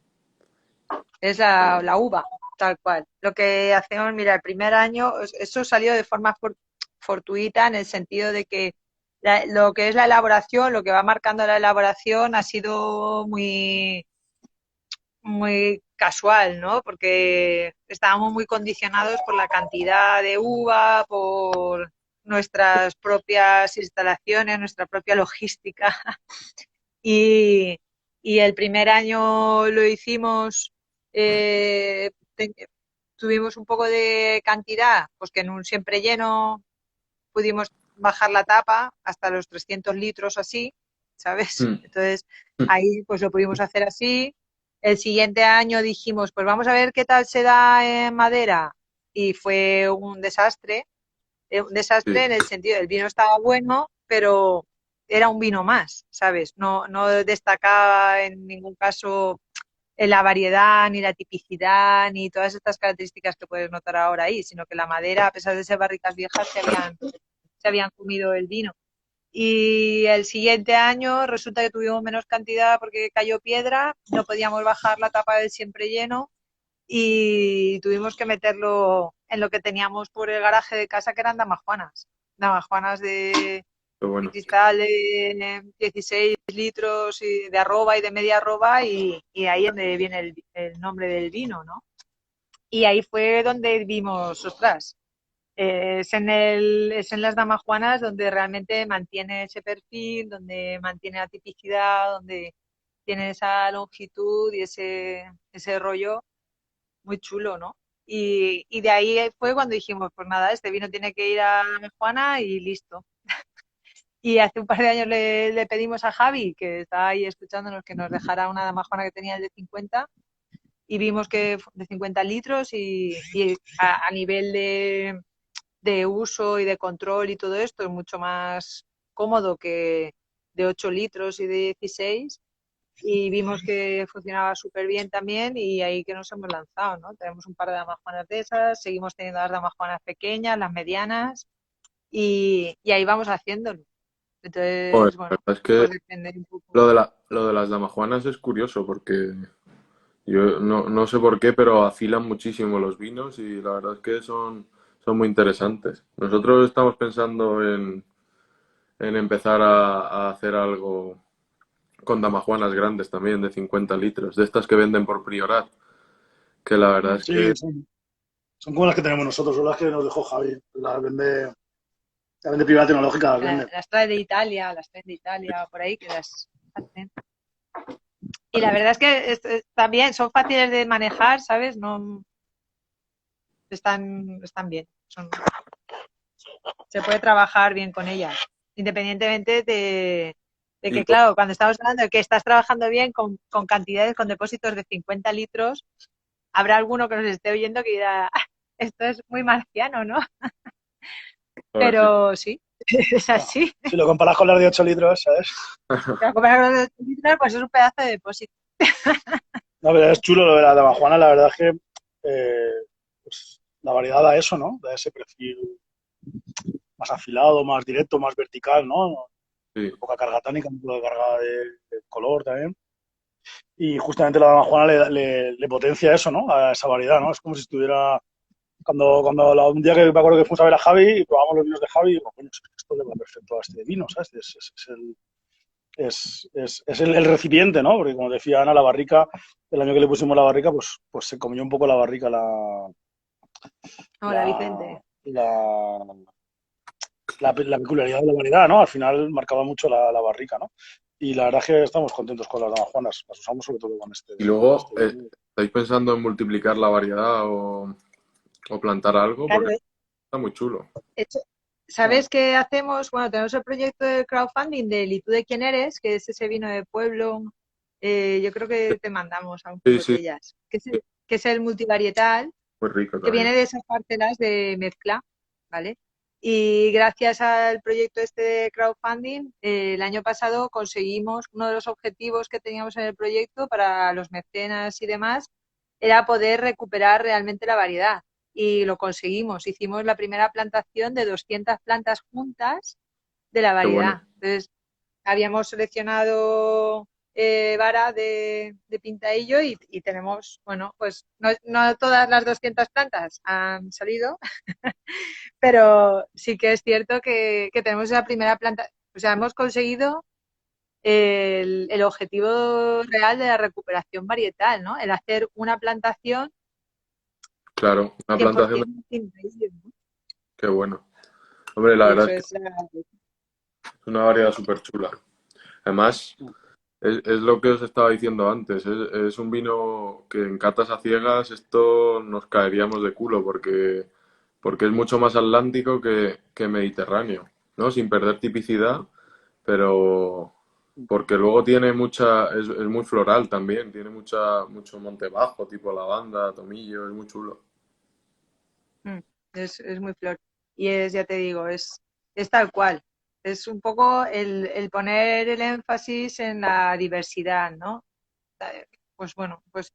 Es la uva, tal cual. Lo que hacemos, mira, el primer año, eso salió de forma fortuita en el sentido de que lo que es la elaboración, lo que va marcando la elaboración ha sido muy casual, ¿no? Porque estábamos muy condicionados por la cantidad de uva, por nuestras propias instalaciones, nuestra propia logística. Y, y el primer año lo hicimos, eh, te- tuvimos un poco de cantidad, pues que en un siempre lleno pudimos bajar la tapa hasta los 300 litros así, ¿sabes? Mm. Entonces ahí pues lo pudimos hacer así. El siguiente año dijimos, pues vamos a ver qué tal se da en madera. Y fue un Sí. desastre en el sentido del vino estaba bueno, pero era un vino más, ¿sabes? No destacaba en ningún caso en la variedad, ni la tipicidad, ni todas estas características que puedes notar ahora ahí, sino que la madera, a pesar de ser barricas viejas, se habían comido el vino. Y el siguiente año resulta que tuvimos menos cantidad porque cayó piedra, no podíamos bajar la tapa del siempre lleno y tuvimos que meterlo en lo que teníamos por el garaje de casa, que eran damajuanas. Damajuanas Pero de bueno, cristal de 16 litros y de arroba y de media arroba y ahí es donde viene el nombre del vino, ¿no? Y ahí fue donde vimos, ostras, es en las damajuanas donde realmente mantiene ese perfil, donde mantiene la tipicidad, donde tiene esa longitud y ese rollo muy chulo, ¿no? Y de ahí fue cuando dijimos, pues nada, este vino tiene que ir a Juana y listo. Y hace un par de años le pedimos a Javi, que está ahí escuchándonos, que nos dejara una damajona que tenía el de 50 y vimos que de 50 litros y a nivel de uso y de control y todo esto es mucho más cómodo que de 8 litros y de 16 y vimos que funcionaba súper bien también y ahí que nos hemos lanzado, ¿no? Tenemos un par de damajuanas de esas, seguimos teniendo las damajuanas pequeñas, las medianas y ahí vamos haciéndolo. joder, Entonces, la bueno, verdad es que pues depende un poco. lo de las damajuanas es curioso porque yo no sé por qué, pero afilan muchísimo los vinos y la verdad es que son muy interesantes. Nosotros estamos pensando en empezar a hacer algo con damajuanas grandes también, de 50 litros, de estas que venden por Priorat, que la verdad es Sí, que son como las que tenemos nosotros, son las que nos dejó Javi. La vende privada tecnológica, las vende. Las trae de Italia, las traen de Italia, por ahí que las hacen. Y la verdad es que también son fáciles de manejar, ¿sabes? No están bien. Se puede trabajar bien con ellas, independientemente de y que, claro, cuando estamos hablando de que estás trabajando bien con cantidades, con depósitos de 50 litros, habrá alguno que nos esté oyendo que dirá, "Ah, esto es muy marciano, ¿no?" ahora sí. Pero sí, es Bueno, así. si lo comparas con las de 8 litros, ¿sabes? Para comprar con los 8 litros, pues es un pedazo de depósito. La verdad es chulo lo de la damajuana, la verdad es que pues, la variedad da eso, ¿no? Da ese perfil más afilado, más directo, más vertical, ¿no? Sí, Poca carga tánica, un poco de carga de color también. Y justamente la damajuana le potencia eso, ¿no? A esa variedad, ¿no? Es como si estuviera. Un día que me acuerdo que fuimos a ver a Javi y probamos los vinos de Javi, y digo, coño, es que esto le va perfecto a este vino, ¿sabes? Es el recipiente, ¿no? Porque como decía Ana, la barrica, el año que le pusimos la barrica, pues se comió un poco la barrica Hola, la, Vicente. la, la peculiaridad de la variedad, ¿no? Al final marcaba mucho la barrica, ¿no? Y la verdad es que estamos contentos con las damajuanas, las usamos sobre todo y con luego, este vino. ¿estáis pensando en multiplicar la variedad o plantar algo? Claro, Porque está muy chulo. hecho, Bueno, ¿sabes qué hacemos? Bueno, tenemos el proyecto de crowdfunding del ¿Y tú de quién eres? Que es ese vino de pueblo. Yo creo que te mandamos a unas Sí, sí, botellas, que es el multivarietal, muy rico que también. viene de esas parcelas de mezcla, ¿vale? Y gracias al proyecto este de crowdfunding, el año pasado conseguimos uno de los objetivos que teníamos en el proyecto para los mecenas y demás, era poder recuperar realmente la variedad. Y lo conseguimos. Hicimos la primera plantación de 200 plantas juntas de la Qué variedad. bueno. Entonces, habíamos seleccionado vara de Pintaillo y tenemos, bueno, pues no todas las 200 plantas han salido, pero sí que es cierto que tenemos la primera planta, o sea, hemos conseguido el objetivo real de la recuperación varietal, ¿no? El hacer una plantación Claro, una plantación de... 100% Pintaillo, ¿no? Qué bueno. Hombre, la Y verdad eso es que es la... es una variedad súper chula. Además, es lo que os estaba diciendo antes. Es un vino que en catas a ciegas esto nos caeríamos de culo porque es mucho más atlántico que mediterráneo, ¿no? Sin perder tipicidad, pero porque luego tiene es muy floral también, tiene mucho monte bajo, tipo lavanda, tomillo, es muy chulo. Mm, es muy flor. Y es, ya te digo, es tal cual. Es un poco el poner el énfasis en la diversidad, ¿no? Pues bueno, pues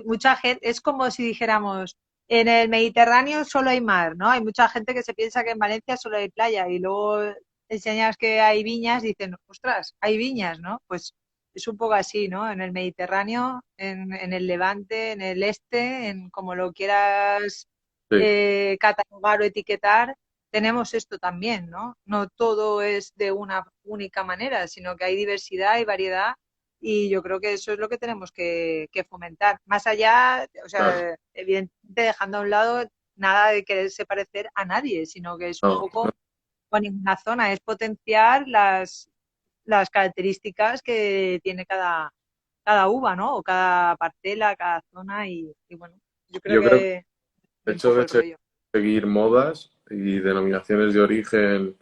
mucha gente, es como si dijéramos, en el Mediterráneo solo hay mar, ¿no? Hay mucha gente que se piensa que en Valencia solo hay playa y luego enseñas que hay viñas, dicen, ostras, hay viñas, ¿no? Pues es un poco así, ¿no? En el Mediterráneo, en el Levante, en el este, en como lo quieras Sí, catalogar o etiquetar, tenemos esto también, ¿no? No todo es de una única manera, sino que hay diversidad y variedad y yo creo que eso es lo que tenemos que fomentar. Más allá, o claro. sea, evidentemente dejando a un lado nada de quererse parecer a nadie, sino que es un No, poco con una zona, es potenciar las características que tiene cada uva, ¿no? O cada parcela, cada zona y bueno, yo creo yo creo que que el es un hecho poco de el rollo. seguir modas y denominaciones de origen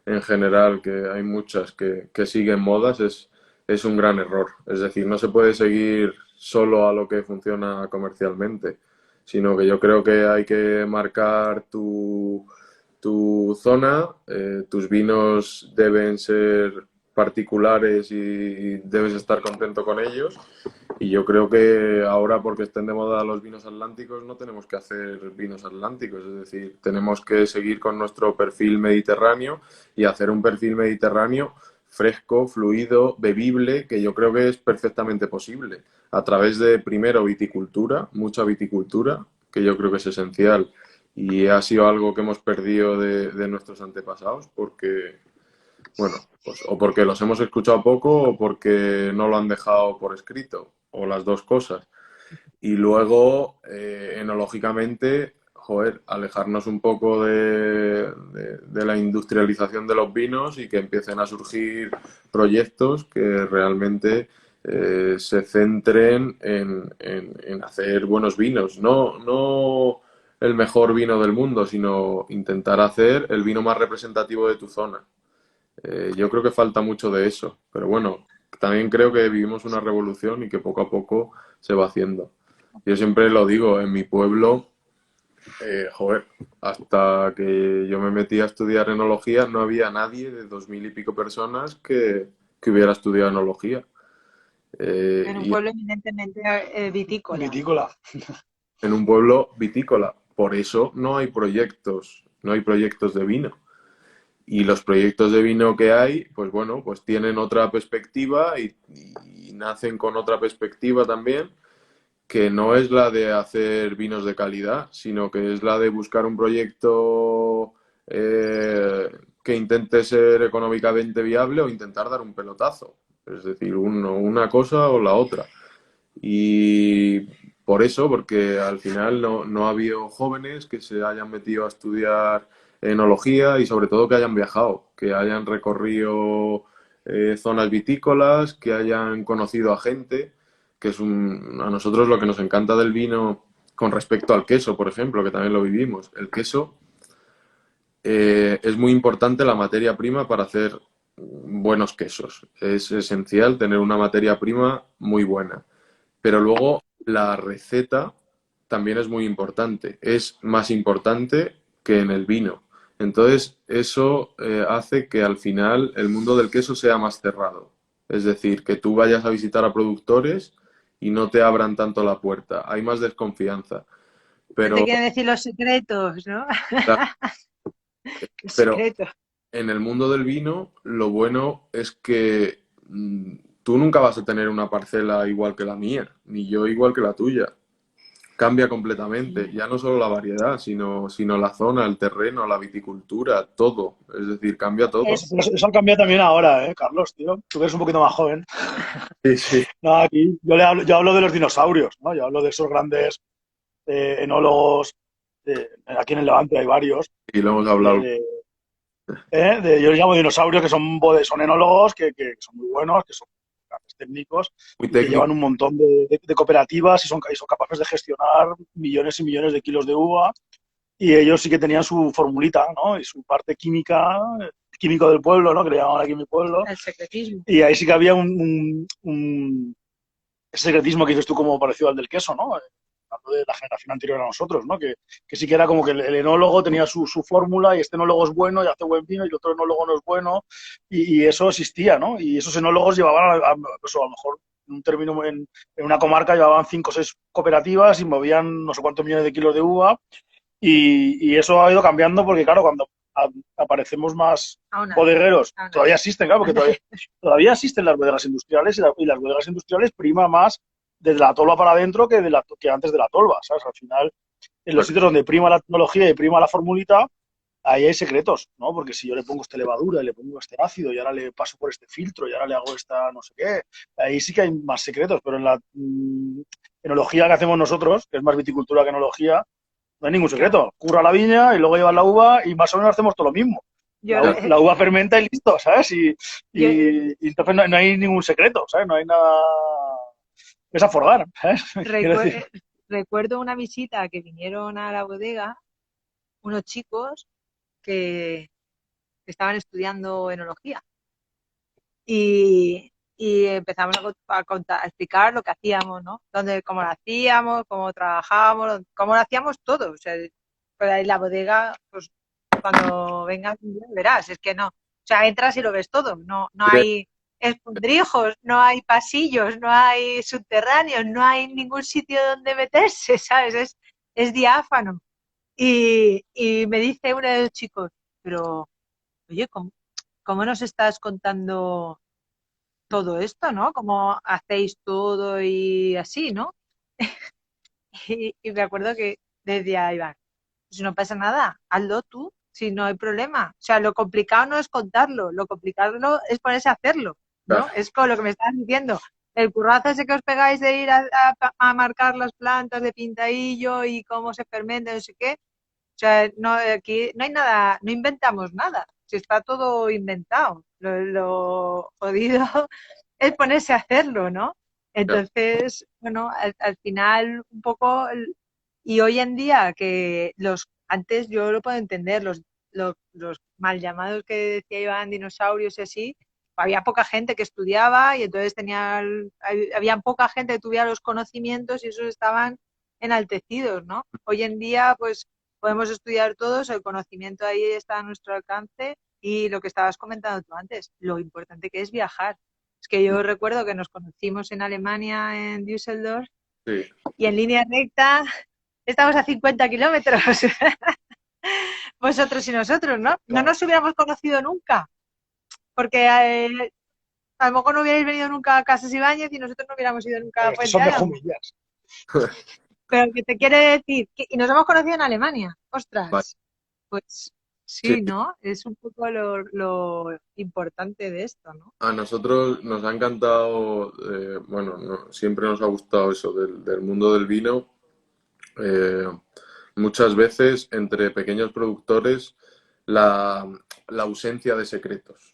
en general, que hay muchas que siguen modas, es un gran error. Es decir, no se puede seguir solo a lo que funciona comercialmente, sino que yo creo que hay que marcar tu zona, tus vinos deben ser particulares y debes estar contento con ellos. Y yo creo que ahora, porque estén de moda los vinos atlánticos, no tenemos que hacer vinos atlánticos, es decir, tenemos que seguir con nuestro perfil mediterráneo y hacer un perfil mediterráneo fresco, fluido, bebible, que yo creo que es perfectamente posible a través de, primero, viticultura, mucha viticultura, que yo creo que es esencial, Y ha sido algo que hemos perdido de nuestros antepasados porque, bueno, pues o porque los hemos escuchado poco o porque no lo han dejado por escrito, o las dos cosas. Y luego, enológicamente, joder, alejarnos un poco de la industrialización de los vinos y que empiecen a surgir proyectos que realmente se centren en hacer buenos vinos. No el mejor vino del mundo, sino intentar hacer el vino más representativo de tu zona. Yo creo que falta mucho de eso, pero bueno, también creo que vivimos una revolución y que poco a poco se va haciendo. Yo siempre lo digo, en mi pueblo, joder, hasta que yo me metí a estudiar enología, no había nadie de 2000 y pico personas que hubiera estudiado enología. En un Y pueblo eminentemente vitícola. Vitícola. en un pueblo vitícola. Por eso no hay proyectos de vino. Y los proyectos de vino que hay, pues bueno, pues tienen otra perspectiva y nacen con otra perspectiva también, que no es la de hacer vinos de calidad, sino que es la de buscar un proyecto que intente ser económicamente viable o intentar dar un pelotazo. Es decir, una cosa o la otra. Y por eso, porque al final no ha habido jóvenes que se hayan metido a estudiar enología y sobre todo que hayan viajado, que hayan recorrido zonas vitícolas, que hayan conocido a gente, que es a nosotros lo que nos encanta del vino con respecto al queso, por ejemplo, que también lo vivimos. El queso es muy importante la materia prima para hacer buenos quesos. Es esencial tener una materia prima muy buena. Pero luego la receta también es muy importante. Es más importante que en el vino. Entonces, eso hace que al final el mundo del queso sea más cerrado. Es decir, que tú vayas a visitar a productores y no te abran tanto la puerta. Hay más desconfianza. No te Pero, quieren decir los secretos, ¿no? Los pero secretos. en el mundo del vino, lo bueno es que tú nunca vas a tener una parcela igual que la mía, ni yo igual que la tuya. Cambia completamente, ya no solo la variedad, sino la zona, el terreno, la viticultura, todo. Es decir, cambia todo. Es, Eso ha cambiado también ahora, Carlos, tío. Tú que eres un poquito más joven. Sí, sí. No, aquí yo hablo de los dinosaurios, ¿no? Yo hablo de esos grandes enólogos. Aquí en el Levante hay varios. Y lo hemos De, hablado. de- yo les llamo dinosaurios, que son enólogos, que son muy buenos, que son grandes técnicos Muy y que técnico, llevan un montón de cooperativas y son capaces de gestionar millones y millones de kilos de uva. Y ellos sí que tenían su formulita, ¿no? Y su parte química, químico del pueblo, ¿no? Que le llamaban aquí en mi pueblo. el secretismo. Y ahí sí que había ese secretismo que dices tú, como parecido al del queso, ¿no? Hablando de la generación anterior a nosotros, ¿no? Que sí que era como que el enólogo tenía su fórmula y este enólogo es bueno y hace buen vino y el otro enólogo no es bueno, y eso existía, ¿no? Y esos enólogos llevaban, pues, a lo mejor, en un término, en una comarca llevaban 5 o 6 cooperativas y movían no sé cuántos millones de kilos de uva, y eso ha ido cambiando porque, claro, cuando aparecemos más Aún así, bodegueros, aún todavía así. existen, claro, porque todavía existen las bodegas industriales, y las bodegas industriales prima más desde la tolva para adentro que antes de la tolva, ¿sabes? Al final, en los sitios donde prima la tecnología y prima la formulita, ahí hay secretos, ¿no? Porque si yo le pongo esta levadura y le pongo este ácido y ahora le paso por este filtro y ahora le hago esta no sé qué, ahí sí que hay más secretos, pero en la enología que hacemos nosotros, que es más viticultura que enología, no hay ningún Claro. secreto. Curra la viña y luego llevas la uva y más o menos hacemos todo lo mismo. Yo, La uva fermenta y listo, ¿sabes? yo Y entonces no hay ningún secreto, ¿sabes? No hay nada. Es aforgar, ¿sabes? Quiero recu- decir. eh, recuerdo una visita que vinieron a la bodega unos chicos que estaban estudiando enología y empezamos a explicar lo que hacíamos, ¿no? Cómo lo hacíamos, cómo trabajábamos, cómo lo hacíamos todo. O sea, pues ahí la bodega, pues cuando vengas verás, es que no. O sea, entras y lo ves todo. No hay escondrijos, no hay pasillos, no hay subterráneos, no hay ningún sitio donde meterse, ¿sabes? Es diáfano. Y me dice uno de los chicos, pero, oye, ¿cómo nos estás contando todo esto, ¿no? ¿Cómo hacéis todo y así, ¿no? Y me acuerdo que decía Iván, Si no pasa nada, hazlo tú, si no hay problema. O sea, lo complicado no es contarlo, lo complicado es ponerse a hacerlo, ¿no? Claro, Es con lo que me estás diciendo. El currazo ese que os pegáis de ir a marcar las plantas de pintadillo y cómo se fermenta, no sé qué. O sea, no, aquí no hay nada, no inventamos nada. Si está todo inventado. Lo jodido es ponerse a hacerlo, ¿no? claro, Entonces, bueno, al final un poco, y hoy en día que antes yo lo puedo entender, los mal llamados que decía Iván, dinosaurios y así, había poca gente que estudiaba y entonces había poca gente que tuviera los conocimientos y esos estaban enaltecidos, ¿no? Hoy en día, pues podemos estudiar todos, el conocimiento ahí está a nuestro alcance y lo que estabas comentando tú antes, lo importante que es viajar. Es que yo recuerdo que nos conocimos en Alemania, en Düsseldorf, sí. y en línea recta estamos a 50 kilómetros, vosotros y nosotros, ¿no? No Claro. nos hubiéramos conocido nunca, porque a lo mejor no hubierais venido nunca a Casas Ibáñez y nosotros no hubiéramos ido nunca a Estos Puente son de Álamo. jumillas. Pero que te quiere decir, y nos hemos conocido en Alemania, Vale. ostras, pues Sí, sí, ¿no? Es un poco lo importante de esto, ¿no? a nosotros nos ha encantado, bueno, siempre nos ha gustado eso del mundo del vino. Eh, Muchas veces entre pequeños productores la, la ausencia de secretos.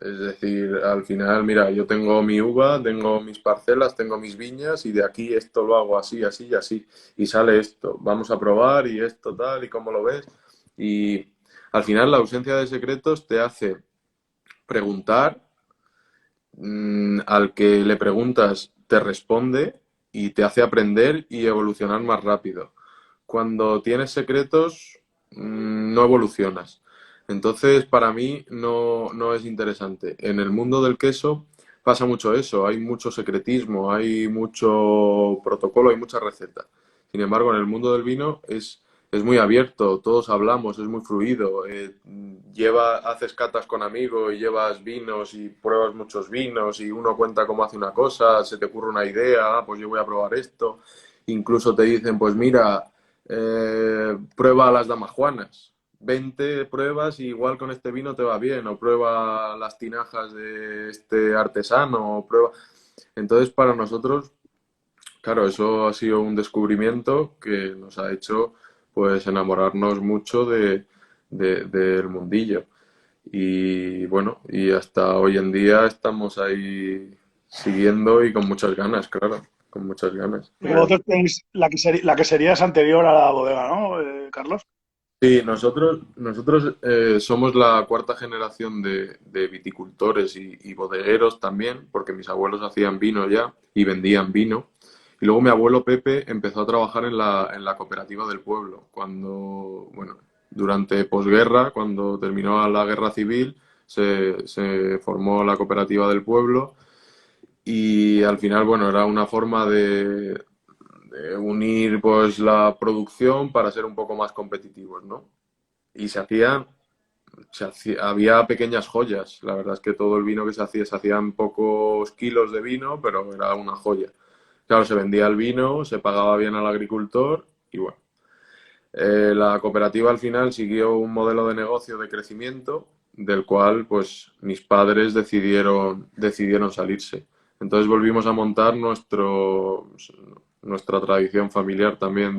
Es decir, al final, mira, yo tengo mi uva, tengo mis parcelas, tengo mis viñas y de aquí esto lo hago así, así y así. Y sale esto, vamos a probar y esto tal y cómo lo ves. Y al final la ausencia de secretos te hace preguntar, al que le preguntas te responde y te hace aprender y evolucionar más rápido. Cuando tienes secretos, no evolucionas. Entonces, para mí no es interesante. En el mundo del queso pasa mucho eso, hay mucho secretismo, hay mucho protocolo, hay mucha receta. Sin embargo, en el mundo del vino es muy abierto, todos hablamos, es muy fluido. Haces catas con amigos y llevas vinos y pruebas muchos vinos y uno cuenta cómo hace una cosa, se te ocurre una idea, pues yo voy a probar esto. Incluso te dicen, pues mira, prueba las damajuanas. 20 pruebas y igual con este vino te va bien, o prueba las tinajas de este artesano, o prueba. Entonces, para nosotros, claro, eso ha sido un descubrimiento que nos ha hecho pues enamorarnos mucho del mundillo. Y bueno, y hasta hoy en día estamos ahí siguiendo y con muchas ganas, claro, con muchas ganas. Porque vosotros tenéis la que sería es anterior a la bodega, ¿no, Carlos? Sí, nosotros somos la cuarta generación de viticultores y bodegueros también, porque mis abuelos hacían vino ya y vendían vino. Y luego mi abuelo Pepe empezó a trabajar en la cooperativa del pueblo, cuando, bueno, durante posguerra, cuando terminó la guerra civil, se formó la cooperativa del pueblo y al final, bueno, era una forma de unir pues la producción para ser un poco más competitivos, ¿no? Y había pequeñas joyas. La verdad es que todo el vino que se hacían pocos kilos de vino, pero era una joya. Claro, se vendía el vino, se pagaba bien al agricultor y bueno. La cooperativa al final siguió un modelo de negocio de crecimiento del cual pues mis padres decidieron salirse. Entonces volvimos a montar nuestra tradición familiar también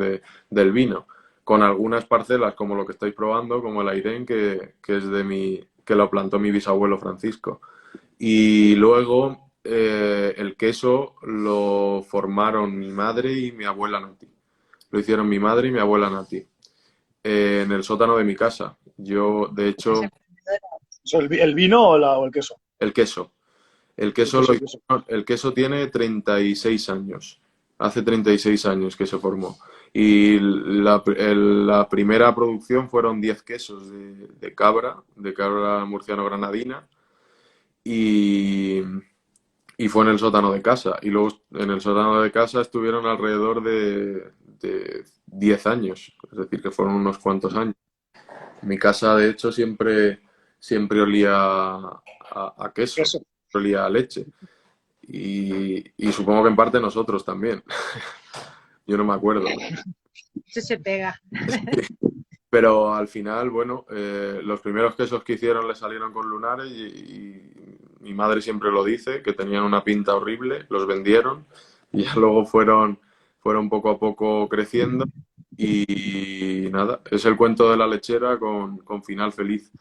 del vino, con algunas parcelas como lo que estáis probando, como el Airén, que es que lo plantó mi bisabuelo Francisco. Y luego el queso lo formaron mi madre y mi abuela Nati. Lo hicieron mi madre y mi abuela Nati en el sótano de mi casa. Yo, de Es hecho, emprendedora. ¿Eso, el vino o el queso? el queso. El El queso, queso, el queso. el queso tiene 36 años. Hace 36 años que se formó. Y la primera producción fueron 10 quesos de cabra murciano granadina. Y, y fue en el sótano de casa. Y luego en el sótano de casa estuvieron alrededor de 10 años. Es decir, que fueron unos cuantos años. Mi casa, de hecho, siempre olía a queso, Queso. olía a leche. Y supongo que en parte nosotros también. Yo no me acuerdo. Eso se pega. Pero al final, bueno, los primeros quesos que hicieron le salieron con lunares y mi madre siempre lo dice, que tenían una pinta horrible, los vendieron y ya luego fueron poco a poco creciendo y nada, es el cuento de la lechera con final feliz,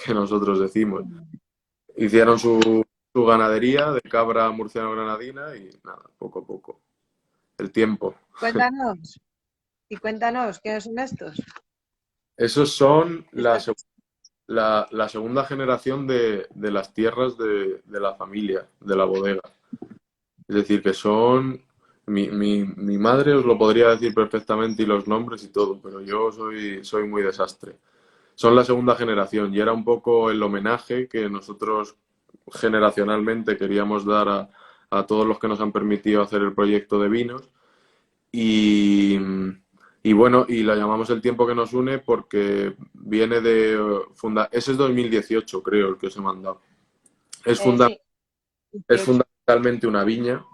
que nosotros decimos. Hicieron su ganadería de cabra murciano-granadina y nada, poco a poco. El tiempo. Cuéntanos, y cuéntanos, ¿quiénes son estos? Esos son Estas- la segunda generación de las tierras de la familia, de la bodega. Es decir, que son... Mi madre os lo podría decir perfectamente y los nombres y todo, pero yo soy muy desastre. Son la segunda generación y era un poco el homenaje que nosotros generacionalmente queríamos dar a todos los que nos han permitido hacer el proyecto de vinos y, y bueno, y la llamamos El tiempo que nos une porque viene de... ese es 2018, creo, el que os he mandado. Es, funda, sí, es 18. fundamentalmente una viña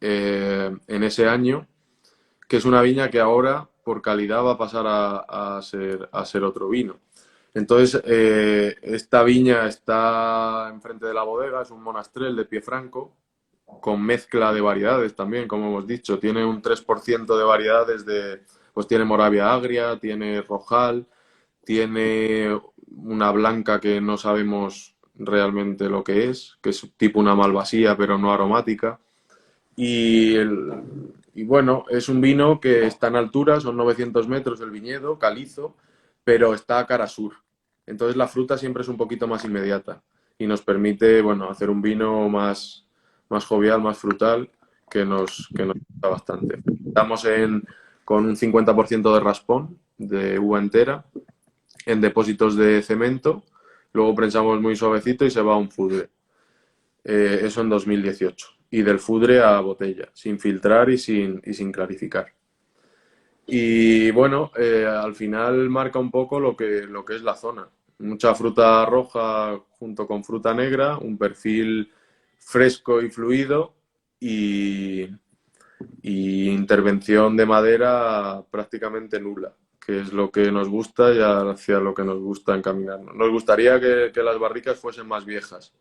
en ese año, que es una viña que ahora, por calidad, va a pasar a ser otro vino. Entonces, esta viña está enfrente de la bodega, es un monastrell de pie franco, con mezcla de variedades también, como hemos dicho. Tiene un 3% de variedades pues tiene Moravia Agria, tiene Rojal, tiene una blanca que no sabemos realmente lo que es tipo una malvasía, pero no aromática. Y, y bueno, es un vino que está en altura, son 900 metros el viñedo, calizo, pero está a cara sur. Entonces la fruta siempre es un poquito más inmediata y nos permite, bueno, hacer un vino más jovial, más frutal, que nos gusta bastante. Estamos con un 50% de raspón, de uva entera, en depósitos de cemento, luego prensamos muy suavecito y se va a un fudre. Eso en 2018. Y del fudre a botella, sin filtrar y sin clarificar. Y bueno, al final marca un poco lo que es la zona. Mucha fruta roja junto con fruta negra, un perfil fresco y fluido y intervención de madera prácticamente nula, que es lo que nos gusta y hacia lo que nos gusta encaminarnos. Nos gustaría que las barricas fuesen más viejas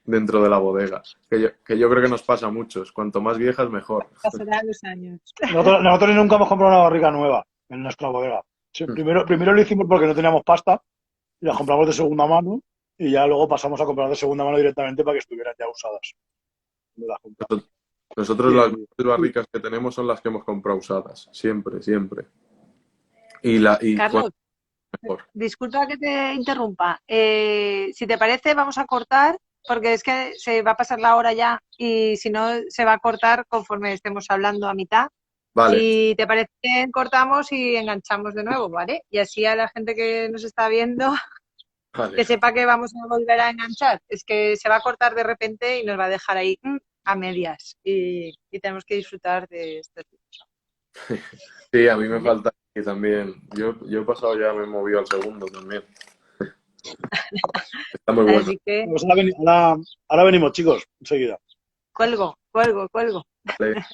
dentro de la bodega, que yo creo que nos pasa a muchos. Cuanto más viejas, mejor. Pasarán los años. Nosotros nunca hemos comprado una barrica nueva en nuestra bodega. Sí, primero lo hicimos porque no teníamos pasta y las compramos de segunda mano y ya luego pasamos a comprar de segunda mano directamente para que estuvieran ya usadas. Las compramos. Nosotros las Y, mejores barricas que tenemos son las que hemos comprado usadas, siempre, siempre. Y cuanto Carlos, mejor. disculpa que te interrumpa. Si te parece, vamos a cortar, porque es que se va a pasar la hora ya y si no, se va a cortar conforme estemos hablando a mitad. Vale, Si te parece bien, cortamos y enganchamos de nuevo, ¿vale? Y así a la gente que nos está viendo, vale. que sepa que vamos a volver a enganchar. Es que se va a cortar de repente y nos va a dejar ahí a medias. Y tenemos que disfrutar de este tiempo, Sí, a mí me ¿vale? falta y también. Yo he pasado ya, me he movido al segundo también. Está muy bueno. Así que pues ahora venimos, chicos, enseguida. cuelgo. Vale.